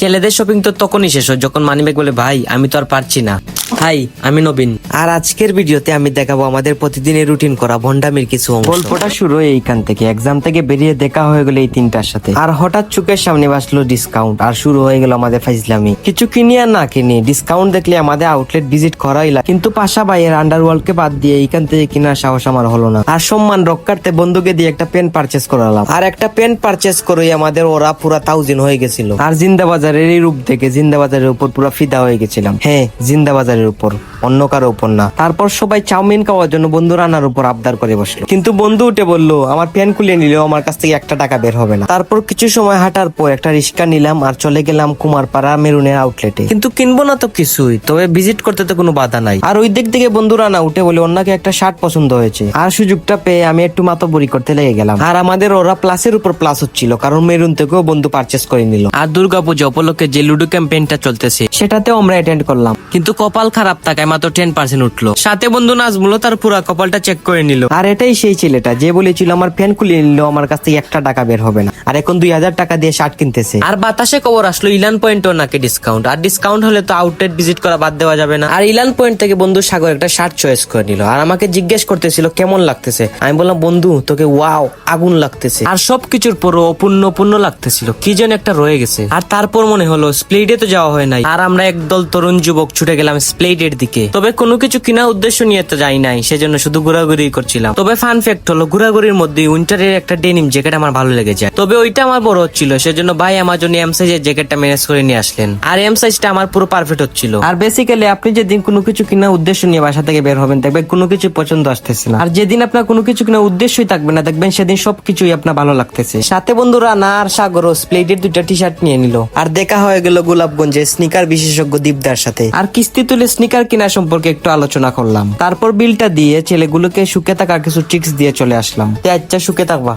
ছেলেদের শপিং তো তখনই শেষ হয় যখন মানিব্যাগ বলে ভাই আমি তো আর পারছি না। হাই, আমি নবীন, আর আজকের ভিডিওতে আমি দেখাবো আমাদের প্রতিদিনের রুটিন করা ভন্ডামির কিছু অংশ। গল্পটা শুরু হয় এইখান থেকে। এক্সাম থেকে বেরিয়ে দেখা হয়ে গেল এই তিনটার সাথে, আর হঠাৎ চোখের সামনে বাসলো ডিসকাউন্ট, আর শুরু হয়ে গেল আমাদের ফাইজলামি। কিছু কিনি আর না কিনি, ডিসকাউন্ট দেখলে আমাদের আউটলেট ভিজিট করাই লাগে, কিন্তু পাশা ভাইয়ের আন্ডারওয়ার্ল্ডকে বাদ দিয়ে এইখান থেকে কেনার সাহস আমার হলো না। আর সম্মান রক্ষার্থে বন্ধুকে দিয়ে একটা পেন পারচেস করালাম, আর একটা পেন পারচেস করে আমাদের ওরা পুরা 1000 হয়ে গেছিল। আর জিন্দাবাজারের এই রূপ দেখে জিন্দাবাজারের উপর পুরো ফিদা হয়ে গেছিলাম। হ্যাঁ, জিন্দাবাজারের উপর, অন্য কারো উপর না। তারপর সবাই চাউমিন খাওয়ার জন্য বন্ধু রান্নার উপর আবদার করে বসলো, কিন্তু বন্ধু উঠে বললো আমার পেন খুলে নিলেও আমার কাছ থেকে 1 টাকা বের হবে না। তারপর কিছু সময় হাঁটার পর একটা রিক্সা নিলাম আর চলে গেলাম কুমারপাড়া মেরুনের আউটলেটে। কিন্তু কিনবো না তো কিছুই, তবে ভিজিট করতে তো কোনো বাধা নাই। আর ওই দিক থেকে বন্ধু রানা উঠে বলে ওনাকে একটা শার্ট পছন্দ হয়েছে, আর সুযোগটা পেয়ে আমি একটু মাতবরি করতে লেগে গেলাম। আর আমাদের ওরা প্লাসের উপর প্লাস হচ্ছিল, কারণ মেরুন থেকেও বন্ধু পারচেস করে নিল। আর দুর্গাপূজা উপলক্ষে যে লুডো ক্যাম্পেইনটা চলতেছে সেটাতেও আমরা অ্যাটেন্ড করলাম, কিন্তু কপাল খারাপ থাকায় মাত্র 10% উঠলো। সাথে বন্ধু নাজমুল তার পুরো কপালটা চেক করে নিল। আর এটাই সেই ছেলেটা যে বলেছিল আমার ফ্যান খুলিয়ে নিল আমার কাছ থেকে 1 টাকা বের হবে না, আর এখন 2000 টাকা দিয়ে শার্ট কিনতেছে। আর বাতাসে খবর আসলো ইলান পয়েন্টও নাকি ডিসকাউন্ট, আর ডিসকাউন্ট হলে তো আউটলেট ভিজিট করা বাদ দেওয়া যাবে না। আর ইলান পয়েন্ট থেকে বন্ধু সাগর একটা শার্ট চয়েস করে নিল, আর আমাকে জিজ্ঞেস করতেছিল কেমন লাগতেছে। আমি বললাম বন্ধু তোকে ওয়াও আগুন লাগতেছে। আর সবকিছুর পরও অপূর্ণ লাগতেছিল, কি যেন একটা রয়ে গেছে। আর তারপর মনে হলো স্প্লেডে তো যাওয়া হয় নাই, আর আমরা একদল তরুণ যুবক ছুটে গেলাম স্প্লেডের দিকে। তবে কোনো কিছু কিনা উদ্দেশ্য নিয়ে তো যাই নাই, সেজন্য শুধু ঘোরাঘুরি করছিলাম। তবে ফান ফ্যাক্ট হলো ঘোরাঘুরির মধ্যে উইন্টারের একটা ডেনিম জ্যাকেট আমার ভালো লেগে যায়, তবে ওইটা আমার বড় হচ্ছিল, সেজন্য ভাই আমার জন্য এম সাইজের জ্যাকেটটা ম্যানেজ করে নিয়ে আসলেন। আর এম সাইজটা আমার পুরো পারফেক্ট হচ্ছিল। আর বেসিক্যালি আপনি যেদিন কোনো কিছু কিনা উদ্দেশ্য নিয়ে বাসা থেকে বের হবেন দেখবেন কোনো কিছু পছন্দ আসতেছে না, আর যেদিন আপনার কোনো কিছু কিনা উদ্দেশ্যই থাকবে না দেখবেন সেদিন সবকিছুই আপনার ভালো লাগতেছে। সাথে বন্ধুরা না আর সাগরও স্প্লেডের 2টা টি শার্ট নিয়ে নিল। আর দেখা হয়ে গেল গোলাপগঞ্জে স্নিকার বিশেষজ্ঞ দীপদার সাথে, আর কিস্তি তুলে স্নিকার কেনা সম্পর্কে একটু আলোচনা করলাম। তারপর বিলটা দিয়ে ছেলেগুলোকে শুকে থাকার কিছু ট্রিক্স দিয়ে চলে আসলাম। আচ্ছা শুকে থাকবা।